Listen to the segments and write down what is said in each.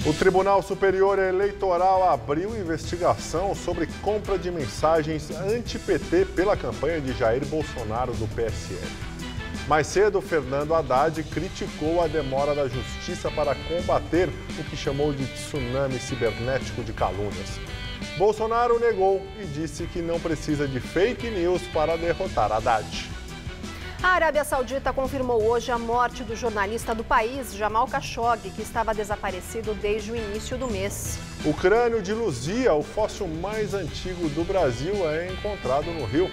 O Tribunal Superior Eleitoral abriu investigação sobre compra de mensagens anti-PT pela campanha de Jair Bolsonaro do PSL. Mais cedo, Fernando Haddad criticou a demora da Justiça para combater o que chamou de tsunami cibernético de calúnias. Bolsonaro negou e disse que não precisa de fake news para derrotar Haddad. A Arábia Saudita confirmou hoje a morte do jornalista do país, Jamal Khashoggi, que estava desaparecido desde o início do mês. O crânio de Luzia, o fóssil mais antigo do Brasil, é encontrado no Rio.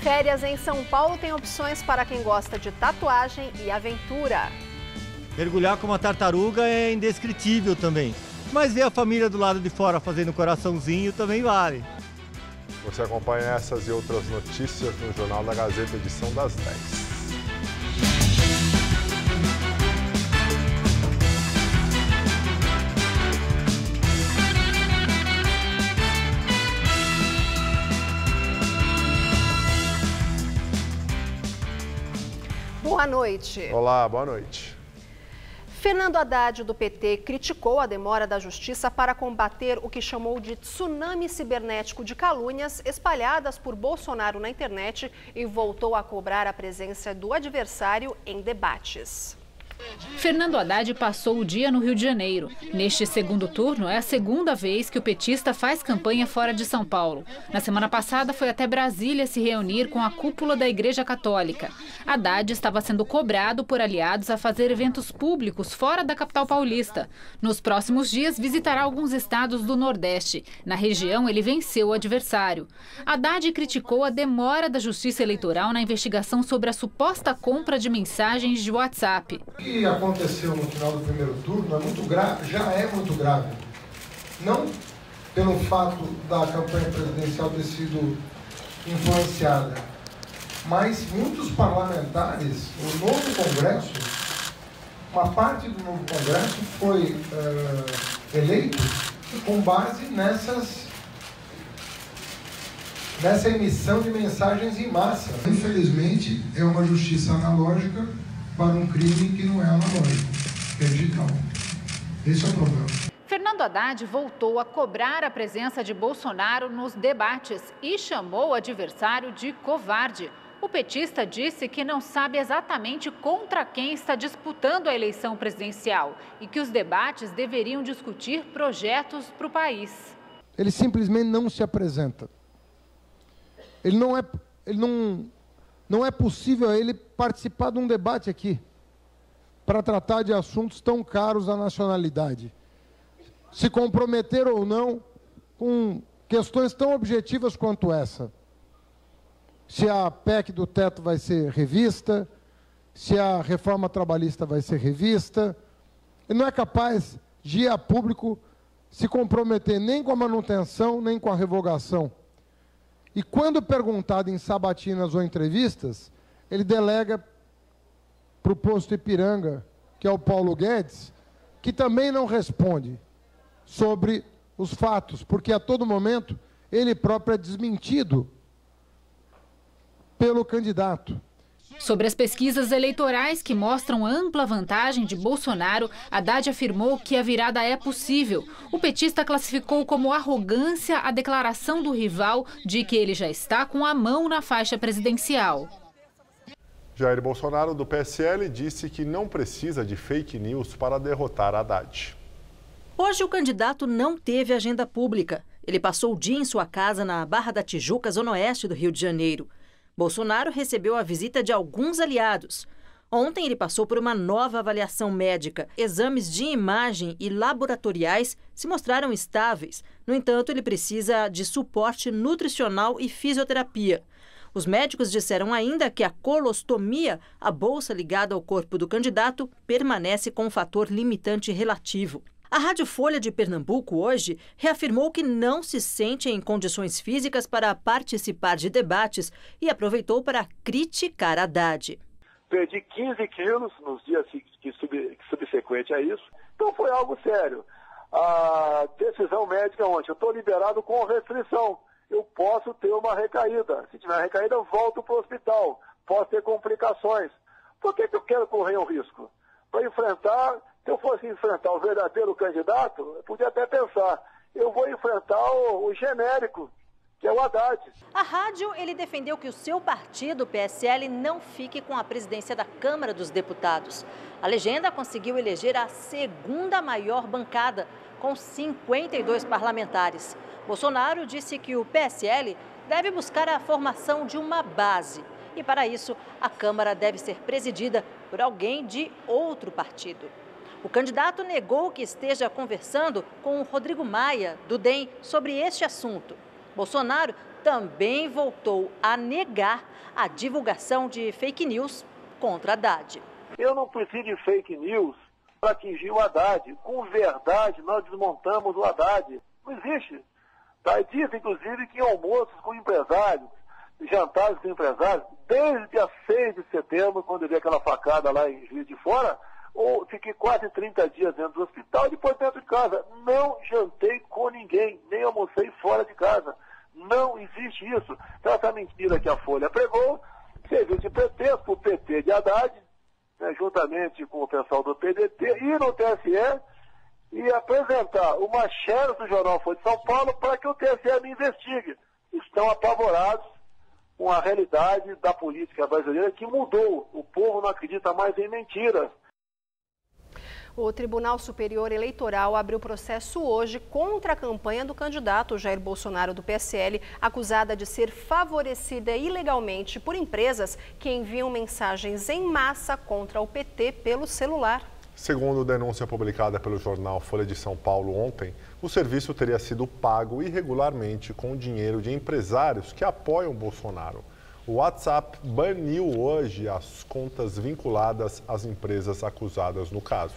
Férias em São Paulo tem opções para quem gosta de tatuagem e aventura. Mergulhar com uma tartaruga é indescritível também. Mas ver a família do lado de fora fazendo coraçãozinho também vale. Você acompanha essas e outras notícias no Jornal da Gazeta, edição das 10. Boa noite. Olá, boa noite. Fernando Haddad, do PT, criticou a demora da Justiça para combater o que chamou de tsunami cibernético de calúnias espalhadas por Bolsonaro na internet e voltou a cobrar a presença do adversário em debates. Fernando Haddad passou o dia no Rio de Janeiro. Neste segundo turno, é a segunda vez que o petista faz campanha fora de São Paulo. Na semana passada, foi até Brasília se reunir com a cúpula da Igreja Católica. Haddad estava sendo cobrado por aliados a fazer eventos públicos fora da capital paulista. Nos próximos dias, visitará alguns estados do Nordeste. Na região, ele venceu o adversário. Haddad criticou a demora da Justiça Eleitoral na investigação sobre a suposta compra de mensagens de WhatsApp. O que aconteceu no final do primeiro turno é muito grave, já é muito grave. Não pelo fato da campanha presidencial ter sido influenciada, mas muitos parlamentares, o novo Congresso, uma parte do novo Congresso foi eleito com base nessa emissão de mensagens em massa. Infelizmente, é uma justiça analógica para um crime que não é analógico, que é digital. Esse é o problema. Fernando Haddad voltou a cobrar a presença de Bolsonaro nos debates e chamou o adversário de covarde. O petista disse que não sabe exatamente contra quem está disputando a eleição presidencial e que os debates deveriam discutir projetos para o país. Ele simplesmente não se apresenta. Não é possível ele participar de um debate aqui para tratar de assuntos tão caros à nacionalidade. Se comprometer ou não com questões tão objetivas quanto essa. Se a PEC do teto vai ser revista, se a reforma trabalhista vai ser revista. Ele não é capaz de ir a público se comprometer nem com a manutenção, nem com a revogação. E quando perguntado em sabatinas ou entrevistas, ele delega para o posto Ipiranga, que é o Paulo Guedes, que também não responde sobre os fatos, porque a todo momento ele próprio é desmentido pelo candidato. Sobre as pesquisas eleitorais que mostram ampla vantagem de Bolsonaro, Haddad afirmou que a virada é possível. O petista classificou como arrogância a declaração do rival de que ele já está com a mão na faixa presidencial. Jair Bolsonaro, do PSL, disse que não precisa de fake news para derrotar Haddad. Hoje o candidato não teve agenda pública. Ele passou o dia em sua casa na Barra da Tijuca, zona oeste do Rio de Janeiro. Bolsonaro recebeu a visita de alguns aliados. Ontem ele passou por uma nova avaliação médica. Exames de imagem e laboratoriais se mostraram estáveis. No entanto, ele precisa de suporte nutricional e fisioterapia. Os médicos disseram ainda que a colostomia, a bolsa ligada ao corpo do candidato, permanece com um fator limitante relativo. A Rádio Folha de Pernambuco hoje reafirmou que não se sente em condições físicas para participar de debates e aproveitou para criticar Haddad. Perdi 15 quilos nos dias subsequentes a isso, então foi algo sério. A decisão médica ontem, eu estou liberado com restrição, eu posso ter uma recaída. Se tiver recaída, eu volto para o hospital, posso ter complicações. Por que eu quero correr o risco? Para enfrentar Se eu fosse enfrentar o verdadeiro candidato, eu podia até pensar, eu vou enfrentar o genérico, que é o Haddad. A rádio, ele defendeu que o seu partido, o PSL, não fique com a presidência da Câmara dos Deputados. A legenda conseguiu eleger a segunda maior bancada, com 52 parlamentares. Bolsonaro disse que o PSL deve buscar a formação de uma base. E, para isso, a Câmara deve ser presidida por alguém de outro partido. O candidato negou que esteja conversando com o Rodrigo Maia, do DEM, sobre este assunto. Bolsonaro também voltou a negar a divulgação de fake news contra Haddad. Eu não preciso de fake news para atingir o Haddad. Com verdade, nós desmontamos o Haddad. Não existe. Tá? Diz, inclusive, que em almoços com empresários, jantares com empresários, desde dia 6 de setembro, quando eu vi aquela facada lá em Juiz de Fora, ou fiquei quase 30 dias dentro do hospital e depois dentro de casa. Não jantei com ninguém, nem almocei fora de casa. Não existe isso. Então essa mentira que a Folha pregou serviu de pretexto para o PT de Haddad, né, juntamente com o pessoal do PDT, ir no TSE e apresentar uma xerox do jornal Folha de São Paulo para que o TSE me investigue. Estão apavorados com a realidade da política brasileira que mudou. O povo não acredita mais em mentiras. O Tribunal Superior Eleitoral abriu processo hoje contra a campanha do candidato Jair Bolsonaro do PSL, acusada de ser favorecida ilegalmente por empresas que enviam mensagens em massa contra o PT pelo celular. Segundo denúncia publicada pelo jornal Folha de São Paulo ontem, o serviço teria sido pago irregularmente com dinheiro de empresários que apoiam Bolsonaro. O WhatsApp baniu hoje as contas vinculadas às empresas acusadas no caso.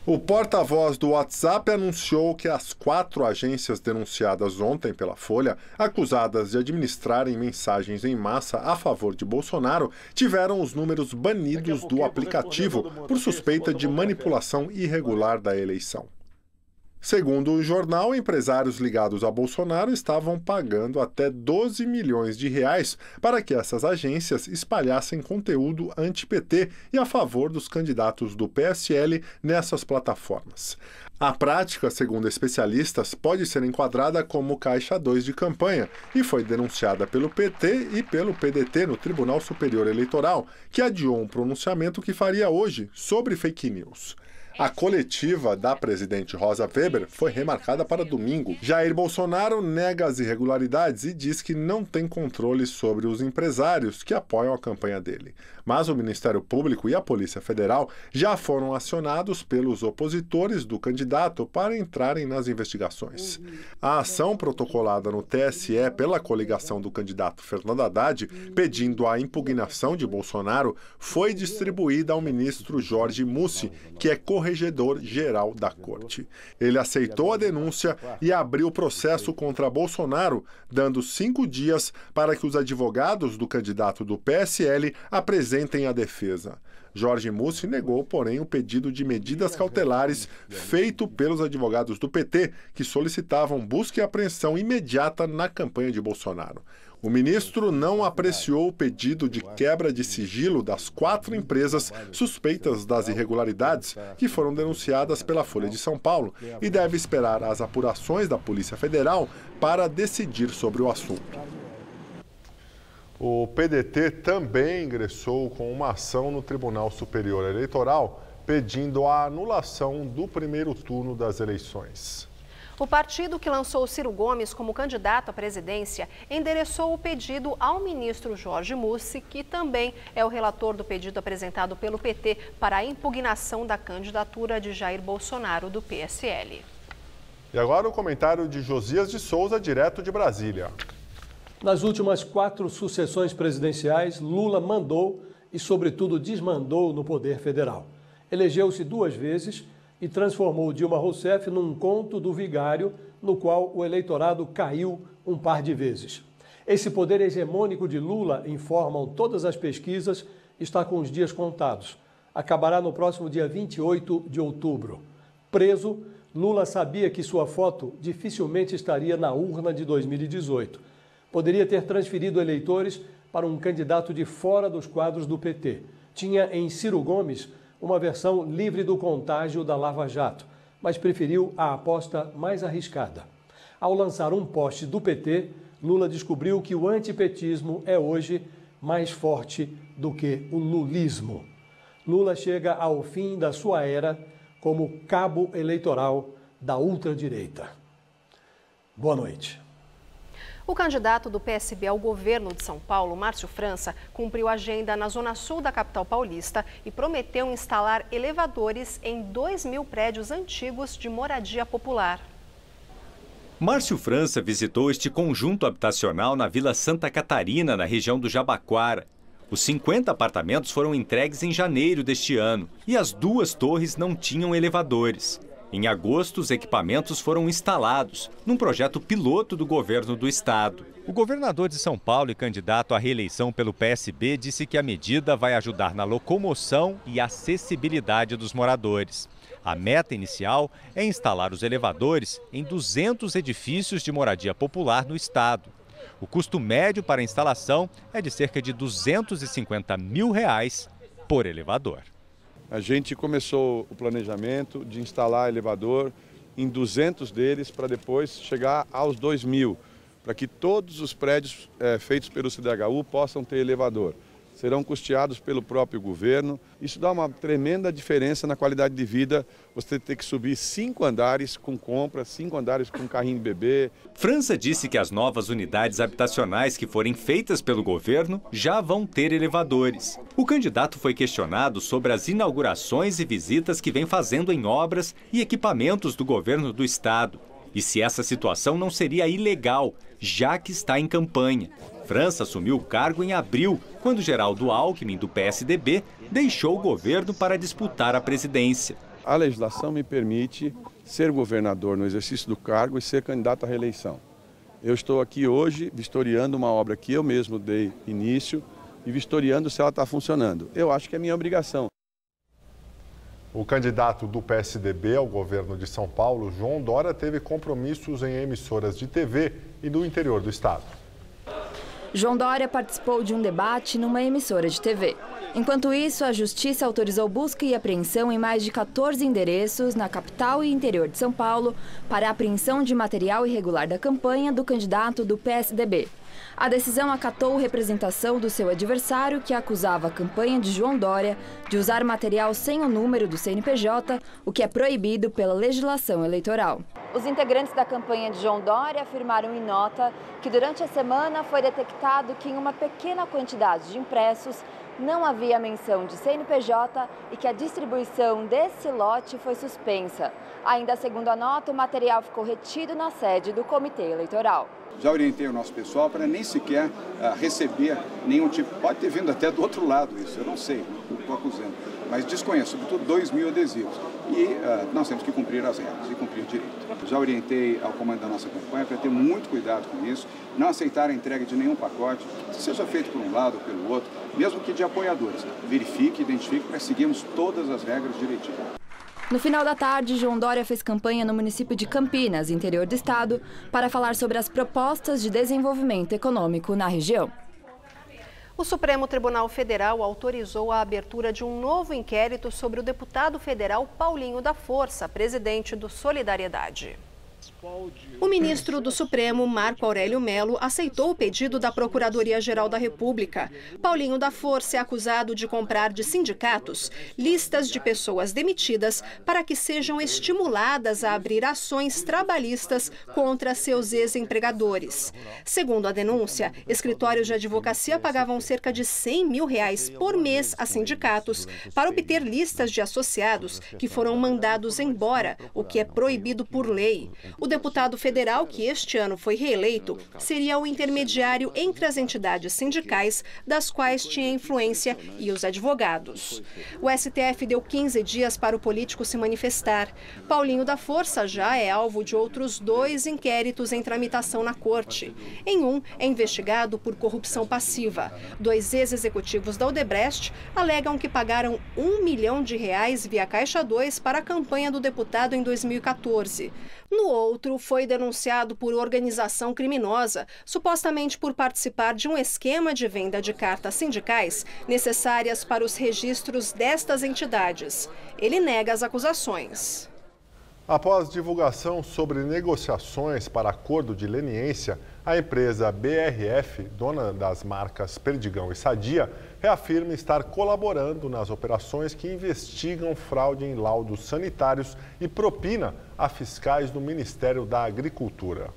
O porta-voz do WhatsApp anunciou que as 4 agências denunciadas ontem pela Folha, acusadas de administrarem mensagens em massa a favor de Bolsonaro, tiveram os números banidos do aplicativo por suspeita de manipulação irregular da eleição. Segundo o jornal, empresários ligados a Bolsonaro estavam pagando até 12 milhões de reais para que essas agências espalhassem conteúdo anti-PT e a favor dos candidatos do PSL nessas plataformas. A prática, segundo especialistas, pode ser enquadrada como caixa 2 de campanha e foi denunciada pelo PT e pelo PDT no Tribunal Superior Eleitoral, que adiou um pronunciamento que faria hoje sobre fake news. A coletiva da presidente Rosa Weber foi remarcada para domingo. Jair Bolsonaro nega as irregularidades e diz que não tem controle sobre os empresários que apoiam a campanha dele. Mas o Ministério Público e a Polícia Federal já foram acionados pelos opositores do candidato para entrarem nas investigações. A ação protocolada no TSE pela coligação do candidato Fernando Haddad, pedindo a impugnação de Bolsonaro, foi distribuída ao ministro Jorge Mussi, que é corregedor-geral da Corte. Ele aceitou a denúncia e abriu o processo contra Bolsonaro, dando 5 dias para que os advogados do candidato do PSL apresentem a defesa. Jorge Mussi negou, porém, o pedido de medidas cautelares feito pelos advogados do PT, que solicitavam busca e apreensão imediata na campanha de Bolsonaro. O ministro não apreciou o pedido de quebra de sigilo das 4 empresas suspeitas das irregularidades que foram denunciadas pela Folha de São Paulo e deve esperar as apurações da Polícia Federal para decidir sobre o assunto. O PDT também ingressou com uma ação no Tribunal Superior Eleitoral pedindo a anulação do primeiro turno das eleições. O partido que lançou Ciro Gomes como candidato à presidência endereçou o pedido ao ministro Jorge Mussi, que também é o relator do pedido apresentado pelo PT para a impugnação da candidatura de Jair Bolsonaro do PSL. E agora o comentário de Josias de Souza, direto de Brasília. Nas últimas 4 sucessões presidenciais, Lula mandou e, sobretudo, desmandou no poder federal. Elegeu-se 2 vezes e transformou Dilma Rousseff num conto do vigário, no qual o eleitorado caiu um par de vezes. Esse poder hegemônico de Lula, informam todas as pesquisas, está com os dias contados. Acabará no próximo dia 28 de outubro. Preso, Lula sabia que sua foto dificilmente estaria na urna de 2018. Poderia ter transferido eleitores para um candidato de fora dos quadros do PT. Tinha em Ciro Gomes uma versão livre do contágio da Lava Jato, mas preferiu a aposta mais arriscada. Ao lançar um post do PT, Lula descobriu que o antipetismo é hoje mais forte do que o lulismo. Lula chega ao fim da sua era como cabo eleitoral da ultradireita. Boa noite. O candidato do PSB ao governo de São Paulo, Márcio França, cumpriu agenda na zona sul da capital paulista e prometeu instalar elevadores em 2.000 prédios antigos de moradia popular. Márcio França visitou este conjunto habitacional na Vila Santa Catarina, na região do Jabaquara. Os 50 apartamentos foram entregues em janeiro deste ano e as 2 torres não tinham elevadores. Em agosto, os equipamentos foram instalados num projeto piloto do governo do estado. O governador de São Paulo e candidato à reeleição pelo PSB disse que a medida vai ajudar na locomoção e acessibilidade dos moradores. A meta inicial é instalar os elevadores em 200 edifícios de moradia popular no estado. O custo médio para a instalação é de cerca de R$ 250 mil por elevador. A gente começou o planejamento de instalar elevador em 200 deles para depois chegar aos 2.000, para que todos os prédios feitos pelo CDHU possam ter elevador. Serão custeados pelo próprio governo. Isso dá uma tremenda diferença na qualidade de vida. Você ter que subir 5 andares com compra, 5 andares com carrinho bebê. França disse que as novas unidades habitacionais que forem feitas pelo governo já vão ter elevadores. O candidato foi questionado sobre as inaugurações e visitas que vem fazendo em obras e equipamentos do governo do estado. E se essa situação não seria ilegal, já que está em campanha. França assumiu o cargo em abril, quando Geraldo Alckmin, do PSDB, deixou o governo para disputar a presidência. A legislação me permite ser governador no exercício do cargo e ser candidato à reeleição. Eu estou aqui hoje vistoriando uma obra que eu mesmo dei início e vistoriando se ela está funcionando. Eu acho que é minha obrigação. O candidato do PSDB ao governo de São Paulo, João Dória, teve compromissos em emissoras de TV e do interior do estado. João Dória participou de um debate numa emissora de TV. Enquanto isso, a Justiça autorizou busca e apreensão em mais de 14 endereços na capital e interior de São Paulo para a apreensão de material irregular da campanha do candidato do PSDB. A decisão acatou representação do seu adversário, que acusava a campanha de João Dória de usar material sem o número do CNPJ, o que é proibido pela legislação eleitoral. Os integrantes da campanha de João Dória afirmaram em nota que durante a semana foi detectado que em uma pequena quantidade de impressos não havia menção de CNPJ e que a distribuição desse lote foi suspensa. Ainda segundo a nota, o material ficou retido na sede do Comitê Eleitoral. Já orientei o nosso pessoal para nem sequer receber nenhum tipo, pode ter vindo até do outro lado isso, eu não sei, não estou acusando, mas desconheço, sobretudo 2.000 adesivos. E nós temos que cumprir as regras e cumprir o direito. Já orientei ao comando da nossa campanha para ter muito cuidado com isso, não aceitar a entrega de nenhum pacote, seja feito por um lado ou pelo outro, mesmo que de apoiadores. Verifique, identifique para seguirmos todas as regras direitinho. No final da tarde, João Dória fez campanha no município de Campinas, interior do estado, para falar sobre as propostas de desenvolvimento econômico na região. O Supremo Tribunal Federal autorizou a abertura de um novo inquérito sobre o deputado federal Paulinho da Força, presidente do Solidariedade. O ministro do Supremo, Marco Aurélio Mello, aceitou o pedido da Procuradoria-Geral da República. Paulinho da Força é acusado de comprar de sindicatos listas de pessoas demitidas para que sejam estimuladas a abrir ações trabalhistas contra seus ex-empregadores. Segundo a denúncia, escritórios de advocacia pagavam cerca de R$100 mil por mês a sindicatos para obter listas de associados que foram mandados embora, o que é proibido por lei. O deputado federal, que este ano foi reeleito, seria o intermediário entre as entidades sindicais, das quais tinha influência, e os advogados. O STF deu 15 dias para o político se manifestar. Paulinho da Força já é alvo de outros 2 inquéritos em tramitação na corte. Em um, é investigado por corrupção passiva. 2 ex-executivos da Odebrecht alegam que pagaram R$1 milhão via Caixa 2 para a campanha do deputado em 2014. No outro foi denunciado por organização criminosa, supostamente por participar de um esquema de venda de cartas sindicais necessárias para os registros destas entidades. Ele nega as acusações. Após divulgação sobre negociações para acordo de leniência, a empresa BRF, dona das marcas Perdigão e Sadia, reafirma estar colaborando nas operações que investigam fraude em laudos sanitários e propina a fiscais do Ministério da Agricultura.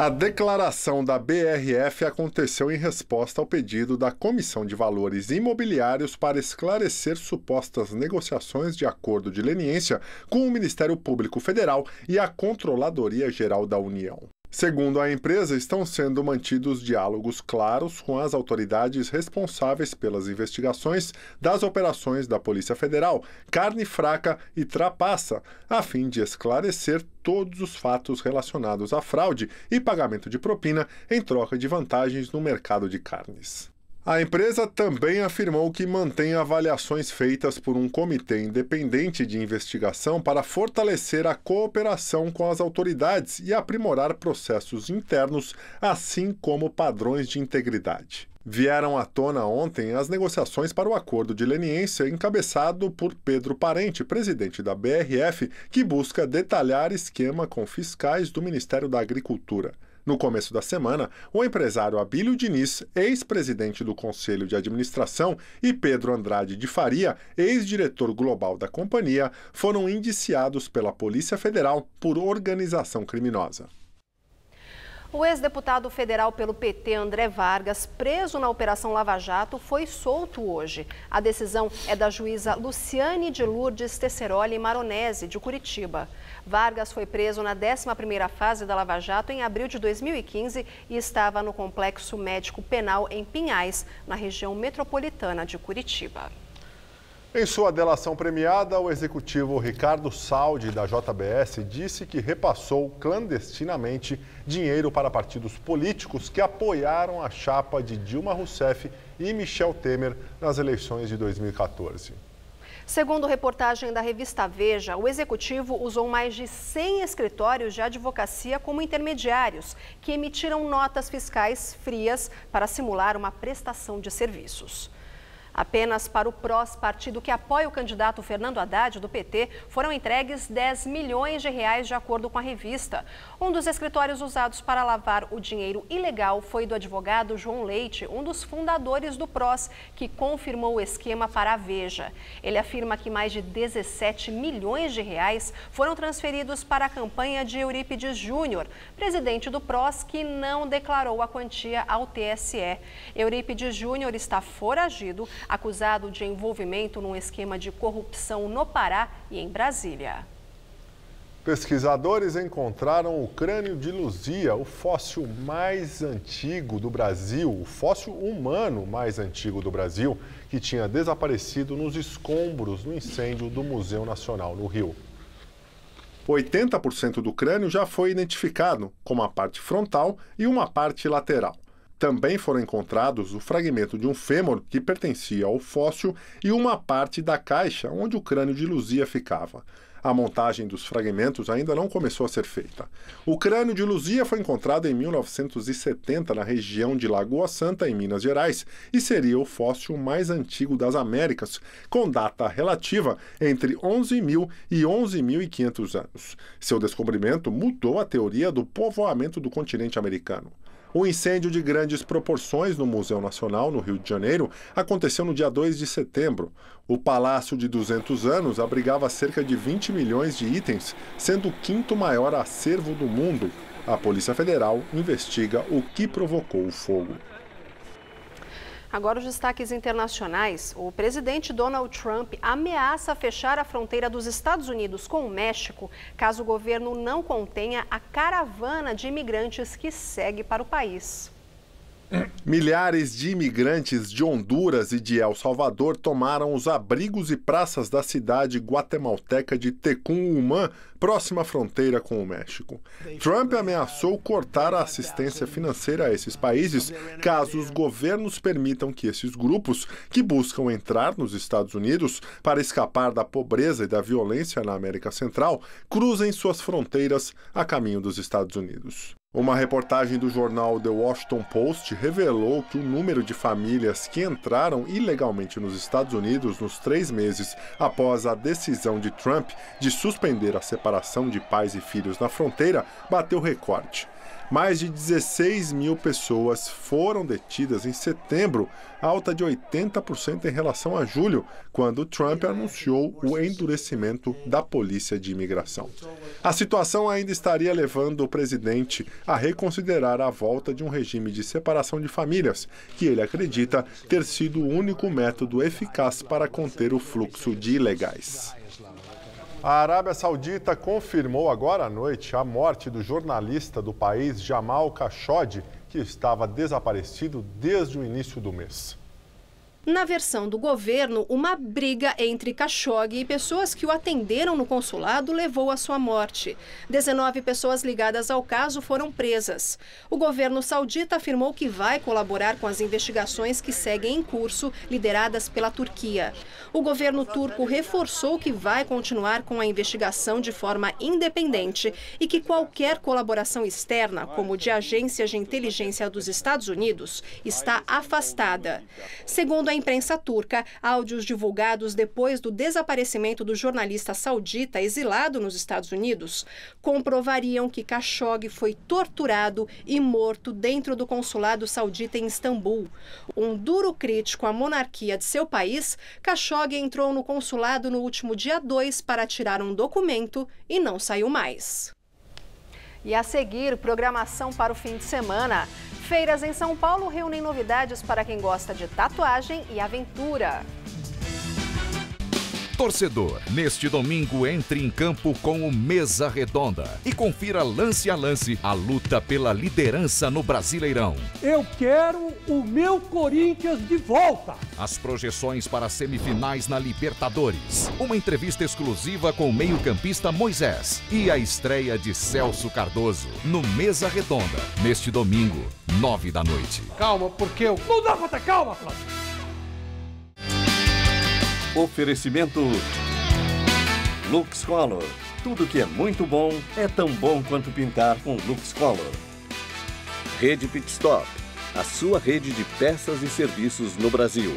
A declaração da BRF aconteceu em resposta ao pedido da Comissão de Valores Imobiliários para esclarecer supostas negociações de acordo de leniência com o Ministério Público Federal e a Controladoria Geral da União. Segundo a empresa, estão sendo mantidos diálogos claros com as autoridades responsáveis pelas investigações das operações da Polícia Federal, Carne Fraca e Trapaça, a fim de esclarecer todos os fatos relacionados à fraude e pagamento de propina em troca de vantagens no mercado de carnes. A empresa também afirmou que mantém avaliações feitas por um comitê independente de investigação para fortalecer a cooperação com as autoridades e aprimorar processos internos, assim como padrões de integridade. Vieram à tona ontem as negociações para o acordo de leniência encabeçado por Pedro Parente, presidente da BRF, que busca detalhar esquema com fiscais do Ministério da Agricultura. No começo da semana, o empresário Abílio Diniz, ex-presidente do Conselho de Administração, e Pedro Andrade de Faria, ex-diretor global da companhia, foram indiciados pela Polícia Federal por organização criminosa. O ex-deputado federal pelo PT, André Vargas, preso na Operação Lava Jato, foi solto hoje. A decisão é da juíza Luciane de Lourdes Tesseroli Maronese, de Curitiba. Vargas foi preso na 11ª fase da Lava Jato em abril de 2015 e estava no Complexo Médico Penal em Pinhais, na região metropolitana de Curitiba. Em sua delação premiada, o executivo Ricardo Saldi, da JBS, disse que repassou clandestinamente dinheiro para partidos políticos que apoiaram a chapa de Dilma Rousseff e Michel Temer nas eleições de 2014. Segundo reportagem da revista Veja, o executivo usou mais de 100 escritórios de advocacia como intermediários, que emitiram notas fiscais frias para simular uma prestação de serviços. Apenas para o PROS, partido que apoia o candidato Fernando Haddad, do PT, foram entregues 10 milhões de reais, de acordo com a revista. Um dos escritórios usados para lavar o dinheiro ilegal foi do advogado João Leite, um dos fundadores do PROS, que confirmou o esquema para a Veja. Ele afirma que mais de 17 milhões de reais foram transferidos para a campanha de Eurípides Júnior, presidente do PROS, que não declarou a quantia ao TSE. Eurípides Júnior está foragido, acusado de envolvimento num esquema de corrupção no Pará e em Brasília. Pesquisadores encontraram o crânio de Luzia, o fóssil mais antigo do Brasil, o fóssil humano mais antigo do Brasil, que tinha desaparecido nos escombros no incêndio do Museu Nacional no Rio. 80% do crânio já foi identificado, como a parte frontal e uma parte lateral. Também foram encontrados o fragmento de um fêmur que pertencia ao fóssil e uma parte da caixa onde o crânio de Luzia ficava. A montagem dos fragmentos ainda não começou a ser feita. O crânio de Luzia foi encontrado em 1970 na região de Lagoa Santa, em Minas Gerais, e seria o fóssil mais antigo das Américas, com data relativa entre 11.000 e 11.500 anos. Seu descobrimento mudou a teoria do povoamento do continente americano. O incêndio de grandes proporções no Museu Nacional, no Rio de Janeiro, aconteceu no dia 2 de setembro. O Palácio de 200 anos abrigava cerca de 20 milhões de itens, sendo o quinto maior acervo do mundo. A Polícia Federal investiga o que provocou o fogo. Agora os destaques internacionais. O presidente Donald Trump ameaça fechar a fronteira dos Estados Unidos com o México caso o governo não contenha a caravana de imigrantes que segue para o país. Milhares de imigrantes de Honduras e de El Salvador tomaram os abrigos e praças da cidade guatemalteca de Tecum-Umã, próxima à fronteira com o México. Trump ameaçou cortar a assistência financeira a esses países caso os governos permitam que esses grupos, que buscam entrar nos Estados Unidos para escapar da pobreza e da violência na América Central, cruzem suas fronteiras a caminho dos Estados Unidos. Uma reportagem do jornal The Washington Post revelou que o número de famílias que entraram ilegalmente nos Estados Unidos nos 3 meses após a decisão de Trump de suspender a separação de pais e filhos na fronteira bateu recorde. Mais de 16 mil pessoas foram detidas em setembro, alta de 80% em relação a julho, quando Trump anunciou o endurecimento da polícia de imigração. A situação ainda estaria levando o presidente a reconsiderar a volta de um regime de separação de famílias, que ele acredita ter sido o único método eficaz para conter o fluxo de ilegais. A Arábia Saudita confirmou agora à noite a morte do jornalista do país Jamal Khashoggi, que estava desaparecido desde o início do mês. Na versão do governo, uma briga entre Khashoggi e pessoas que o atenderam no consulado levou à sua morte. 19 pessoas ligadas ao caso foram presas. O governo saudita afirmou que vai colaborar com as investigações que seguem em curso, lideradas pela Turquia. O governo turco reforçou que vai continuar com a investigação de forma independente e que qualquer colaboração externa, como de agências de inteligência dos Estados Unidos, está afastada. Segundo a imprensa turca, áudios divulgados depois do desaparecimento do jornalista saudita exilado nos Estados Unidos comprovariam que Khashoggi foi torturado e morto dentro do consulado saudita em Istambul. Um duro crítico à monarquia de seu país, Khashoggi entrou no consulado no último dia 2 para tirar um documento e não saiu mais. E a seguir, programação para o fim de semana. Feiras em São Paulo reúnem novidades para quem gosta de tatuagem e aventura. Torcedor, neste domingo entre em campo com o Mesa Redonda e confira lance a lance a luta pela liderança no Brasileirão. Eu quero o meu Corinthians de volta. As projeções para as semifinais na Libertadores. Uma entrevista exclusiva com o meio-campista Moisés e a estreia de Celso Cardoso no Mesa Redonda, neste domingo, 9 da noite. Calma, porque eu... Não dá pra ter calma, Flávio. Oferecimento Lux Color. Tudo que é muito bom é tão bom quanto pintar com Lux Color. Rede Pit Stop, a sua rede de peças e serviços no Brasil.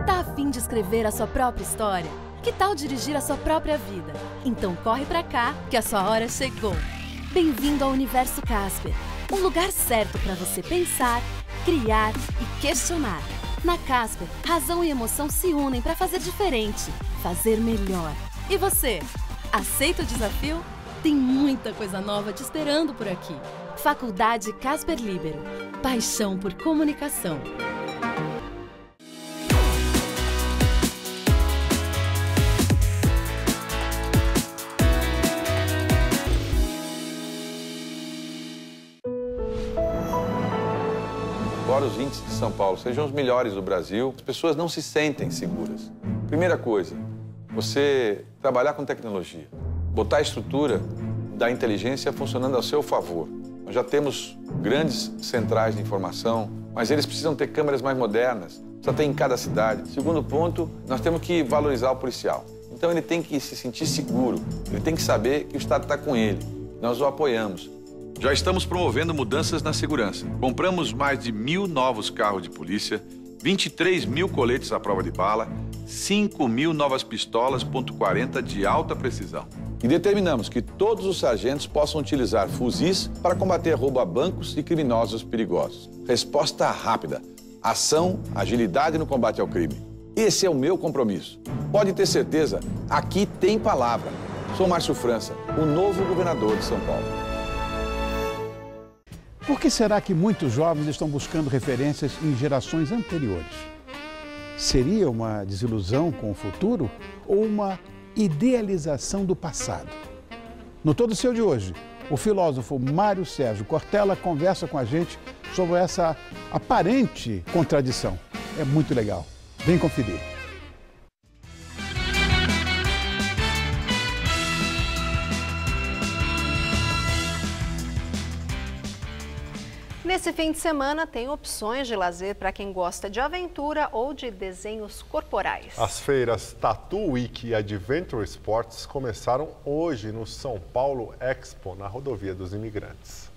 Tá a fim de escrever a sua própria história? Que tal dirigir a sua própria vida? Então corre pra cá que a sua hora chegou. Bem-vindo ao Universo Casper, um lugar certo para você pensar, criar e questionar. Na Casper, razão e emoção se unem para fazer diferente, fazer melhor. E você, aceita o desafio? Tem muita coisa nova te esperando por aqui. Faculdade Casper Libero. Paixão por comunicação. Embora os índices de São Paulo sejam os melhores do Brasil, as pessoas não se sentem seguras. Primeira coisa, você trabalhar com tecnologia, botar a estrutura da inteligência funcionando ao seu favor. Nós já temos grandes centrais de informação, mas eles precisam ter câmeras mais modernas, precisa ter em cada cidade. Segundo ponto, nós temos que valorizar o policial. Então ele tem que se sentir seguro, ele tem que saber que o Estado está com ele. Nós o apoiamos. Já estamos promovendo mudanças na segurança. Compramos mais de 1.000 novos carros de polícia, 23.000 coletes à prova de bala, 5.000 novas pistolas .40 de alta precisão. E determinamos que todos os sargentos possam utilizar fuzis para combater roubo a bancos e criminosos perigosos. Resposta rápida. Ação, agilidade no combate ao crime. Esse é o meu compromisso. Pode ter certeza, aqui tem palavra. Sou Márcio França, o novo governador de São Paulo. Por que será que muitos jovens estão buscando referências em gerações anteriores? Seria uma desilusão com o futuro ou uma idealização do passado? No Todo Seu de hoje, o filósofo Mário Sérgio Cortella conversa com a gente sobre essa aparente contradição. É muito legal. Vem conferir. Nesse fim de semana tem opções de lazer para quem gosta de aventura ou de desenhos corporais. As feiras Tattoo Week e Adventure Sports começaram hoje no São Paulo Expo, na Rodovia dos Imigrantes.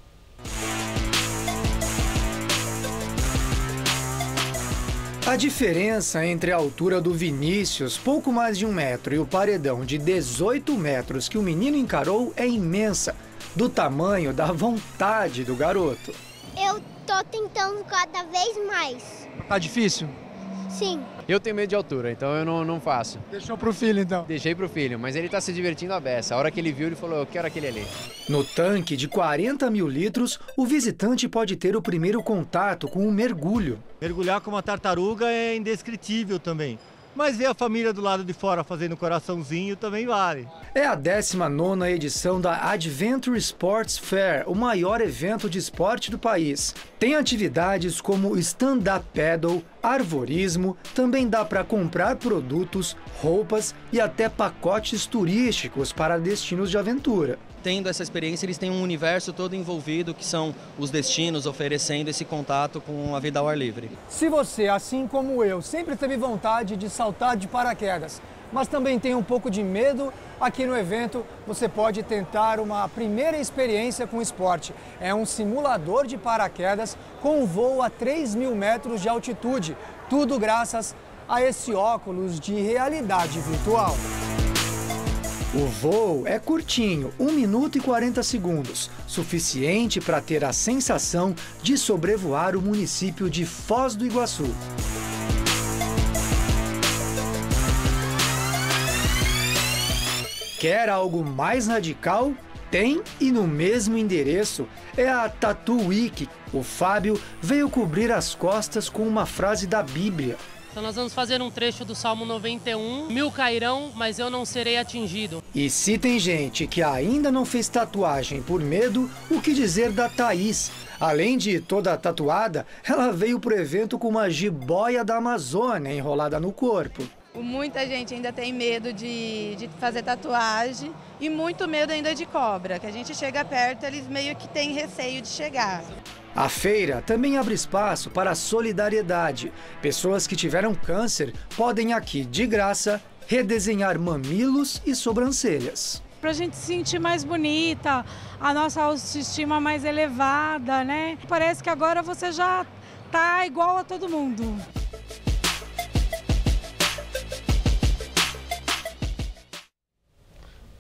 A diferença entre a altura do Vinícius, pouco mais de 1 metro, e o paredão de 18 metros que o menino encarou é imensa, do tamanho da vontade do garoto. Eu tô tentando cada vez mais. Tá difícil? Sim. Eu tenho medo de altura, então eu não faço. Deixou pro filho, então? Deixei pro filho, mas ele tá se divertindo a beça. A hora que ele viu, ele falou, eu quero aquele ali. No tanque de 40 mil litros, o visitante pode ter o primeiro contato com o mergulho. Mergulhar com uma tartaruga é indescritível também. Mas ver a família do lado de fora fazendo coraçãozinho também vale. É a 19ª edição da Adventure Sports Fair, o maior evento de esporte do país. Tem atividades como stand-up paddle, arvorismo, também dá para comprar produtos, roupas e até pacotes turísticos para destinos de aventura. Tendo essa experiência, eles têm um universo todo envolvido, que são os destinos, oferecendo esse contato com a vida ao ar livre. Se você, assim como eu, sempre teve vontade de saltar de paraquedas, mas também tem um pouco de medo, aqui no evento você pode tentar uma primeira experiência com o esporte. É um simulador de paraquedas com voo a 3.000 metros de altitude, tudo graças a esse óculos de realidade virtual. O voo é curtinho, 1 minuto e 40 segundos, suficiente para ter a sensação de sobrevoar o município de Foz do Iguaçu. Quer algo mais radical? Tem, e no mesmo endereço, é a Tattoo Week. O Fábio veio cobrir as costas com uma frase da Bíblia. Então nós vamos fazer um trecho do Salmo 91, 1000 cairão, mas eu não serei atingido. E se tem gente que ainda não fez tatuagem por medo, o que dizer da Thaís? Além de toda tatuada, ela veio pro evento com uma jiboia da Amazônia enrolada no corpo. Muita gente ainda tem medo de fazer tatuagem e muito medo ainda de cobra, que a gente chega perto, eles meio que têm receio de chegar. A feira também abre espaço para a solidariedade. Pessoas que tiveram câncer podem aqui, de graça, redesenhar mamilos e sobrancelhas. Para a gente se sentir mais bonita, a nossa autoestima mais elevada, né? Parece que agora você já tá igual a todo mundo.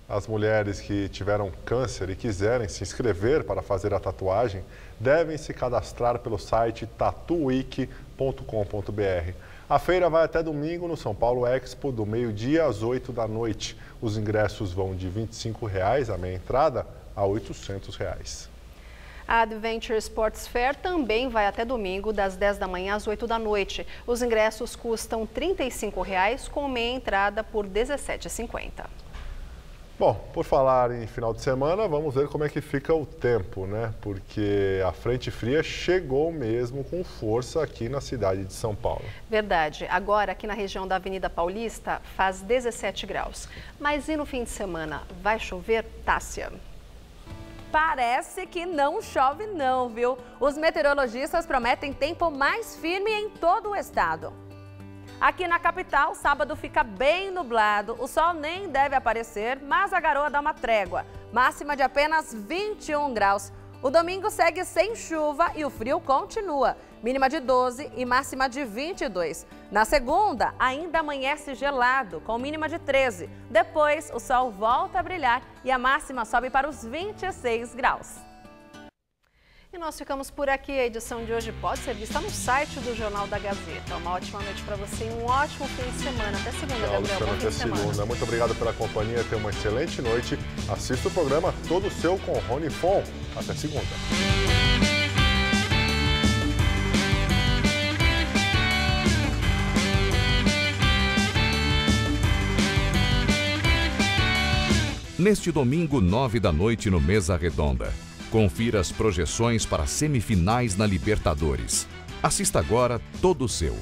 As mulheres que tiveram câncer e quiserem se inscrever para fazer a tatuagem devem se cadastrar pelo site tattooweek.com.br. A feira vai até domingo no São Paulo Expo, do meio-dia às 8 da noite. Os ingressos vão de R$ 25,00 a meia entrada a R$ 800,00. A Adventure Sports Fair também vai até domingo, das 10 da manhã às 8 da noite. Os ingressos custam R$ 35,00, com meia entrada por R$ 17,50. Bom, por falar em final de semana, vamos ver como é que fica o tempo, né? Porque a frente fria chegou mesmo com força aqui na cidade de São Paulo. Verdade. Agora, aqui na região da Avenida Paulista, faz 17 graus. Mas e no fim de semana? Vai chover, Tássia? Parece que não chove não, viu? Os meteorologistas prometem tempo mais firme em todo o estado. Aqui na capital, sábado fica bem nublado, o sol nem deve aparecer, mas a garoa dá uma trégua. Máxima de apenas 21 graus. O domingo segue sem chuva e o frio continua. Mínima de 12 e máxima de 22. Na segunda, ainda amanhece gelado, com mínima de 13. Depois, o sol volta a brilhar e a máxima sobe para os 26 graus. E nós ficamos por aqui. A edição de hoje pode ser vista no site do Jornal da Gazeta. Uma ótima noite para você e um ótimo fim de semana. Até segunda, Gabriel. Bom fim de semana. Muito obrigado pela companhia. Tenha uma excelente noite. Assista o programa Todo Seu com Rony Fon. Até segunda. Neste domingo, 9 da noite, no Mesa Redonda. Confira as projeções para semifinais na Libertadores. Assista agora Todo Seu.